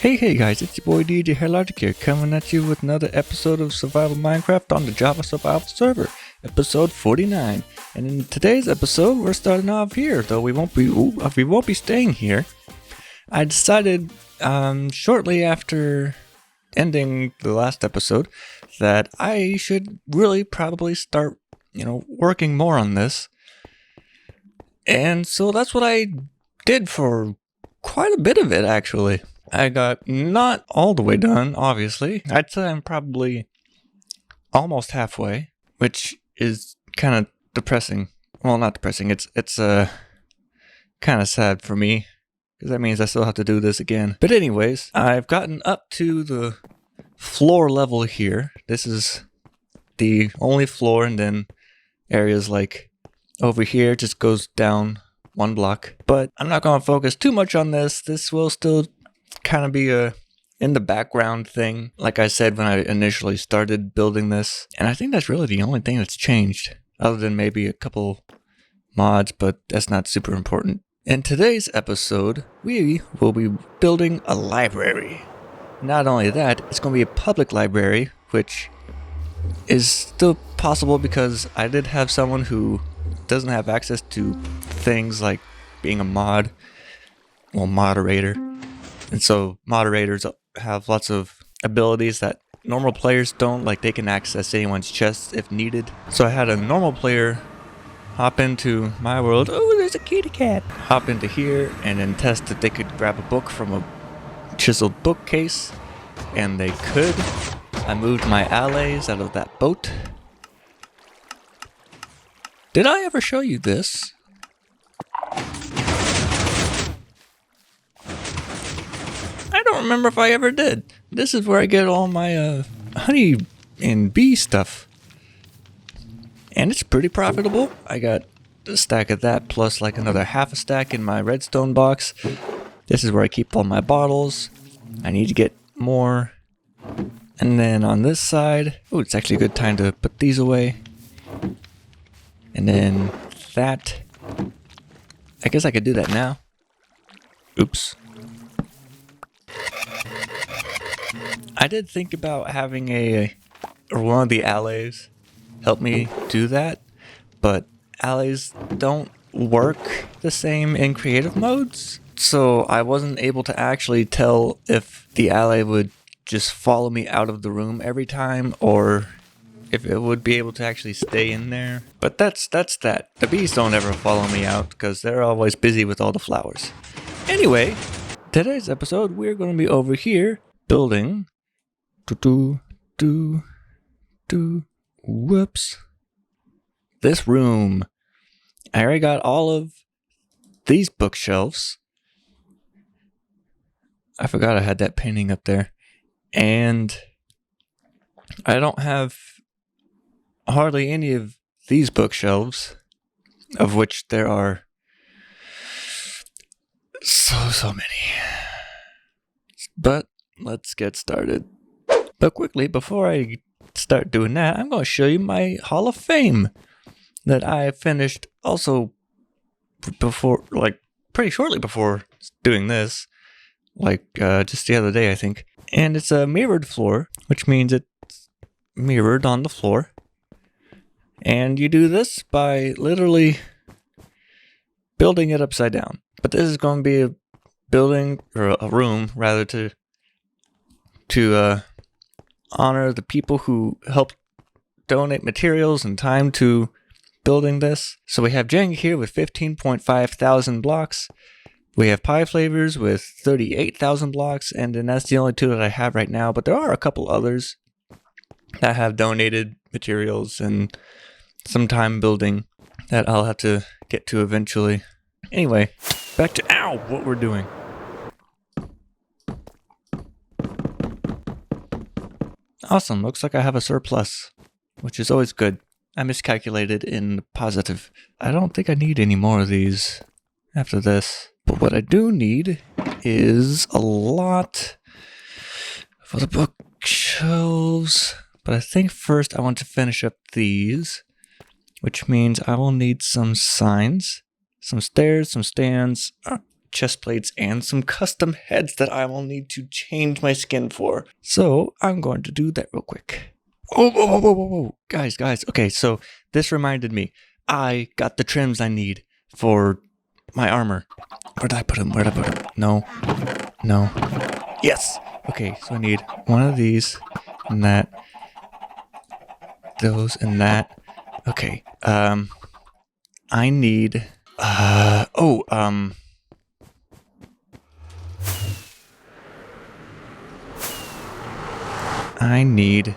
Hey guys, it's your boy DJ HardLogic here, coming at you with another episode of Survival Minecraft on the Java Survival server, episode 49. And in today's episode, we're starting off here, though we won't be staying here. I decided shortly after ending the last episode that I should really probably start, working more on this. And so that's what I did for quite a bit of it, actually. I got not all the way done, obviously. I'd say I'm probably almost halfway, which is kind of depressing. Well, not depressing. It's kind of sad for me, because that means I still have to do this again. But anyways, I've gotten up to the floor level here. This is the only floor, and then areas like over here just goes down one block. But I'm not going to focus too much on this. This will still kind of be a in the background thing, like I said when I initially started building this. And I think that's really the only thing that's changed, other than maybe a couple mods, but that's not super important. In today's episode, we will be building a library. Not only that, it's going to be a public library, which is still possible because I did have someone who doesn't have access to things like being a moderator. And so moderators have lots of abilities that normal players don't, like they can access anyone's chest if needed. So I had a normal player hop into my world. Oh, there's a kitty cat. Hop into here and then test that they could grab a book from a chiseled bookcase. And they could. I moved my allies out of that boat. Did I ever show you this? I don't remember if I ever did. This is where I get all my honey and bee stuff. And it's pretty profitable. I got a stack of that plus like another half a stack in my redstone box. This is where I keep all my bottles. I need to get more. And then on this side, oh, it's actually a good time to put these away. And then that. I guess I could do that now. Oops. I did think about having one of the allies help me do that, but allies don't work the same in creative modes, so I wasn't able to actually tell if the ally would just follow me out of the room every time, or if it would be able to actually stay in there. But that's that. The bees don't ever follow me out, because they're always busy with all the flowers. Anyway, today's episode, we're going to be over here building. Whoops. This room. I already got all of these bookshelves. I forgot I had that painting up there. And I don't have hardly any of these bookshelves, of which there are so many. But let's get started. But quickly, before I start doing that, I'm going to show you my Hall of Fame that I finished also before, like pretty shortly before doing this, like just the other day, I think. And it's a mirrored floor, which means it's mirrored on the floor. And you do this by literally building it upside down. But this is going to be a building, or a room rather, to honor the people who helped donate materials and time to building this. So we have Jenga here with 15.5 thousand blocks. We have Pie Flavors with 38,000 blocks, and then that's the only two that I have right now. But there are a couple others that have donated materials and some time building that I'll have to get to eventually. Anyway, back to what we're doing. Awesome, looks like I have a surplus, which is always good. I miscalculated in positive. I don't think I need any more of these after this. But what I do need is a lot for the bookshelves. But I think first I want to finish up these, which means I will need some signs, some stairs, some stands, chest plates, and some custom heads that I will need to change my skin for. So I'm going to do that real quick. Whoa. Guys. Okay, so this reminded me. I got the trims I need for my armor. Where did I put them? No. Yes. Okay, so I need one of these and that. Those and that. Okay. I need I need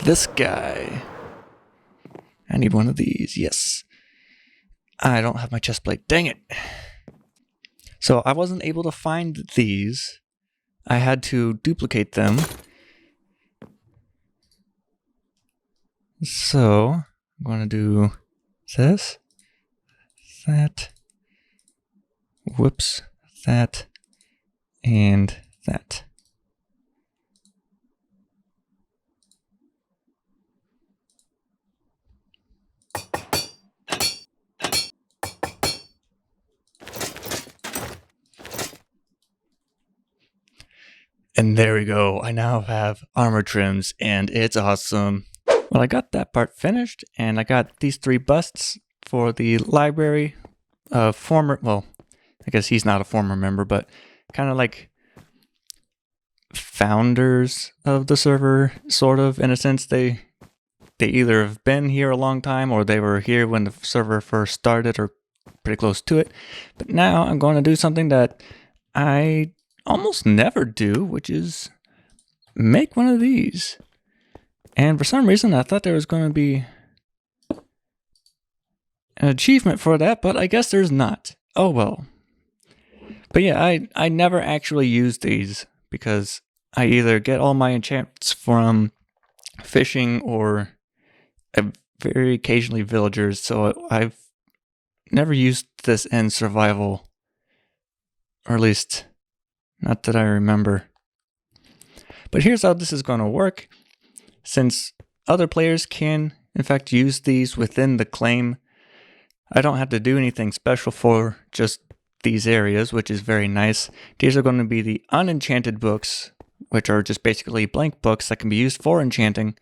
this guy. I need one of these. Yes. I don't have my chest plate. Dang it. So I wasn't able to find these. I had to duplicate them. So I'm going to do this, that, whoops, that, and that. And there we go. I now have armor trims, and it's awesome. Well, I got that part finished, and I got these 3 busts for the library. I guess he's not a former member, but kind of like founders of the server, sort of, in a sense. They either have been here a long time, or they were here when the server first started, or pretty close to it. But now I'm going to do something that I almost never do, which is make one of these. And for some reason I thought there was going to be an achievement for that, but I guess there's not. Oh well. But yeah, I never actually use these because I either get all my enchants from fishing or very occasionally villagers, so I've never used this in survival, or at least not that I remember. But here's how this is going to work. Since other players can, in fact, use these within the claim, I don't have to do anything special for just these areas, which is very nice. These are going to be the unenchanted books, which are just basically blank books that can be used for enchanting.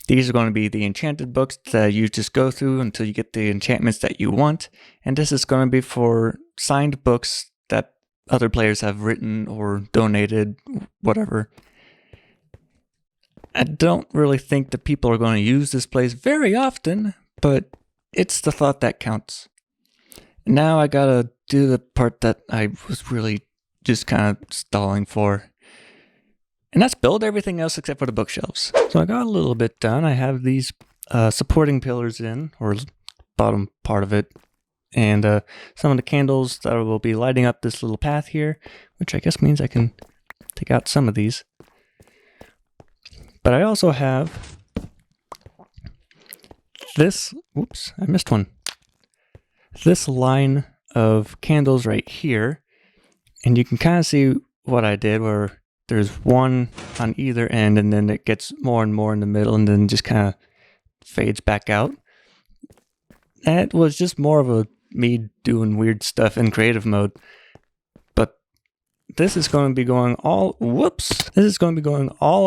These are going to be the enchanted books that you just go through until you get the enchantments that you want. And this is going to be for signed books that other players have written or donated, whatever. I don't really think that people are going to use this place very often, but it's the thought that counts. Now I gotta do the part that I was really just kind of stalling for. And that's build everything else except for the bookshelves. So I got a little bit done. I have these supporting pillars in, or bottom part of it. And some of the candles that will be lighting up this little path here, which I guess means I can take out some of these. But I also have this, whoops, I missed one. This line of candles right here. And you can kind of see what I did, where there's one on either end, and then it gets more and more in the middle, and then just kind of fades back out. That was just more of me doing weird stuff in creative mode. But this is going to be going all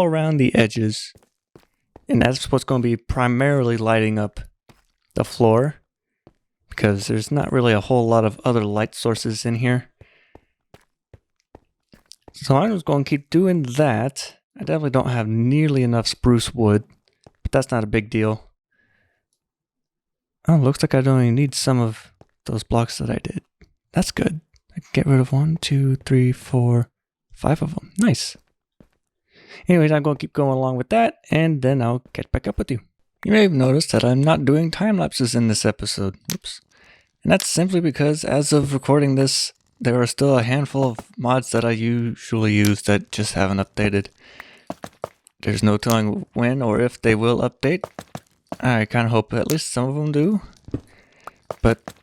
around the edges. And that's what's going to be primarily lighting up the floor, because there's not really a whole lot of other light sources in here. So I'm just going to keep doing that. I definitely don't have nearly enough spruce wood, but that's not a big deal. Oh, looks like I only need some of those blocks that I did. That's good. I can get rid of 1, 2, 3, 4, 5 of them. Nice. Anyways, I'm going to keep going along with that, and then I'll catch back up with you. You may have noticed that I'm not doing time lapses in this episode. Oops. And that's simply because as of recording this, there are still a handful of mods that I usually use that just haven't updated. There's no telling when or if they will update. I kind of hope at least some of them do. But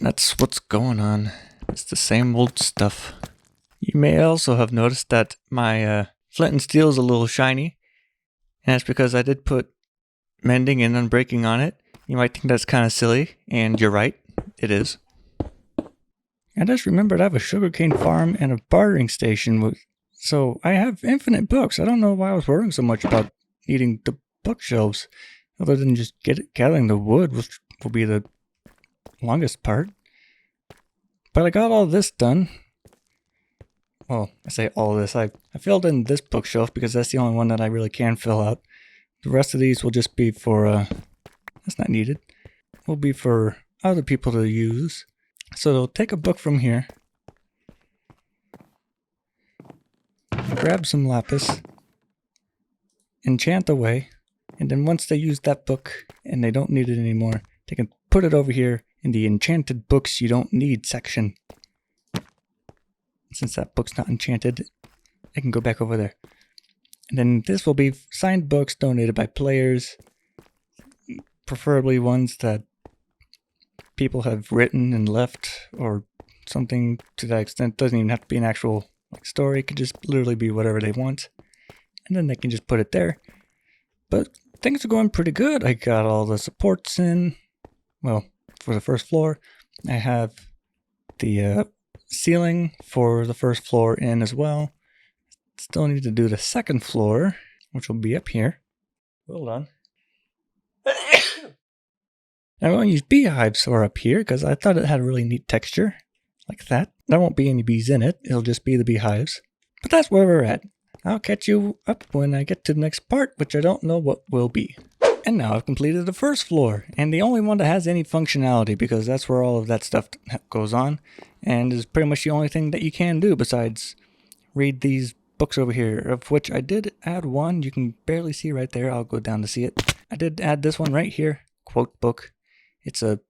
that's what's going on. It's the same old stuff. You may also have noticed that my flint and steel is a little shiny. And that's because I did put mending and unbreaking on it. You might think that's kind of silly, and you're right, it is. I just remembered I have a sugarcane farm and a bartering station, so I have infinite books. I don't know why I was worrying so much about needing the bookshelves, other than just gathering the wood, which will be the longest part. But I got all this done. Well, I say all this. I filled in this bookshelf because that's the only one that I really can fill out. The rest of these will just be for, that's not needed. Will be for other people to use. So they'll take a book from here, grab some lapis, enchant away, and then once they use that book and they don't need it anymore, they can put it over here in the enchanted books you don't need section. Since that book's not enchanted, I can go back over there. And then this will be signed books donated by players, preferably ones that people have written and left, or something to that extent. It doesn't even have to be an actual story. It could just literally be whatever they want. And then they can just put it there. But things are going pretty good. I got all the supports in. Well, for the first floor, I have the ceiling for the first floor in as well. Still need to do the second floor, which will be up here. Hold on. I'm going to use beehives for up here because I thought it had a really neat texture, like that. There won't be any bees in it. It'll just be the beehives. But that's where we're at. I'll catch you up when I get to the next part, which I don't know what will be. And now I've completed the first floor, and the only one that has any functionality, because that's where all of that stuff goes on, and is pretty much the only thing that you can do besides read these books over here, of which I did add one. You can barely see right there. I'll go down to see it. I did add this one right here, quote book. It's a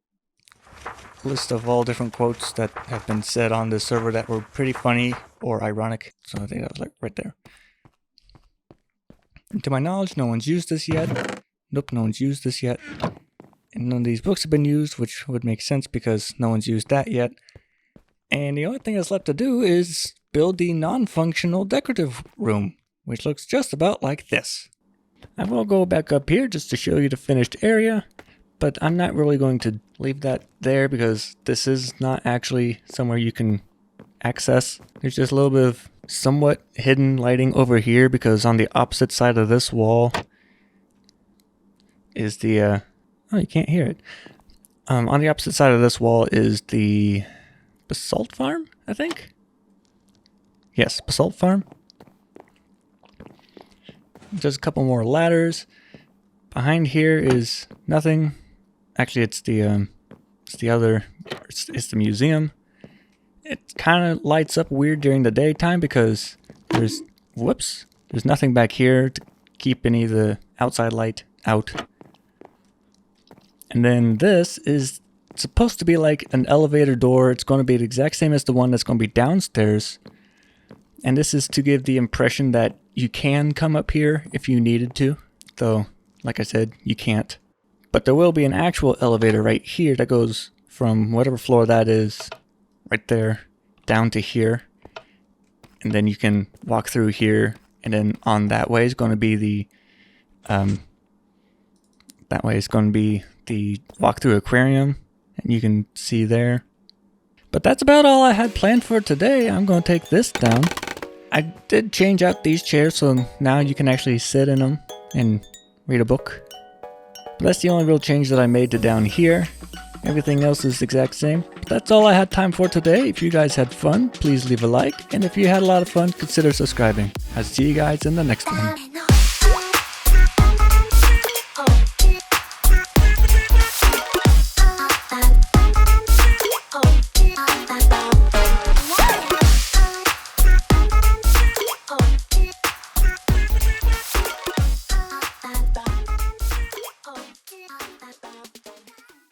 list of all different quotes that have been said on this server that were pretty funny or ironic. So I think that was like right there. And to my knowledge, no one's used this yet. Nope, no one's used this yet. And none of these books have been used, which would make sense because no one's used that yet. And the only thing that's left to do is build the non-functional decorative room, which looks just about like this. I will go back up here just to show you the finished area, but I'm not really going to leave that there because this is not actually somewhere you can access. There's just a little bit of somewhat hidden lighting over here because on the opposite side of this wall is the, oh, you can't hear it. On the opposite side of this wall is the basalt farm, I think? Yes, basalt farm. There's a couple more ladders. Behind here is nothing. Actually, it's the museum. It kind of lights up weird during the daytime because there's nothing back here to keep any of the outside light out. And then this is supposed to be like an elevator door. It's going to be the exact same as the one that's going to be downstairs. And this is to give the impression that you can come up here if you needed to. Though, like I said, you can't. But there will be an actual elevator right here that goes from whatever floor that is, right there, down to here. And then you can walk through here. And then on that way is going to be the walk-through aquarium, and you can see there. But that's about all I had planned for today. I'm going to take this down. I did change out these chairs, so now you can actually sit in them and read a book. But that's the only real change that I made to down here. Everything else is the exact same. But that's all I had time for today. If you guys had fun, please leave a like. And if you had a lot of fun, consider subscribing. I'll see you guys in the next one.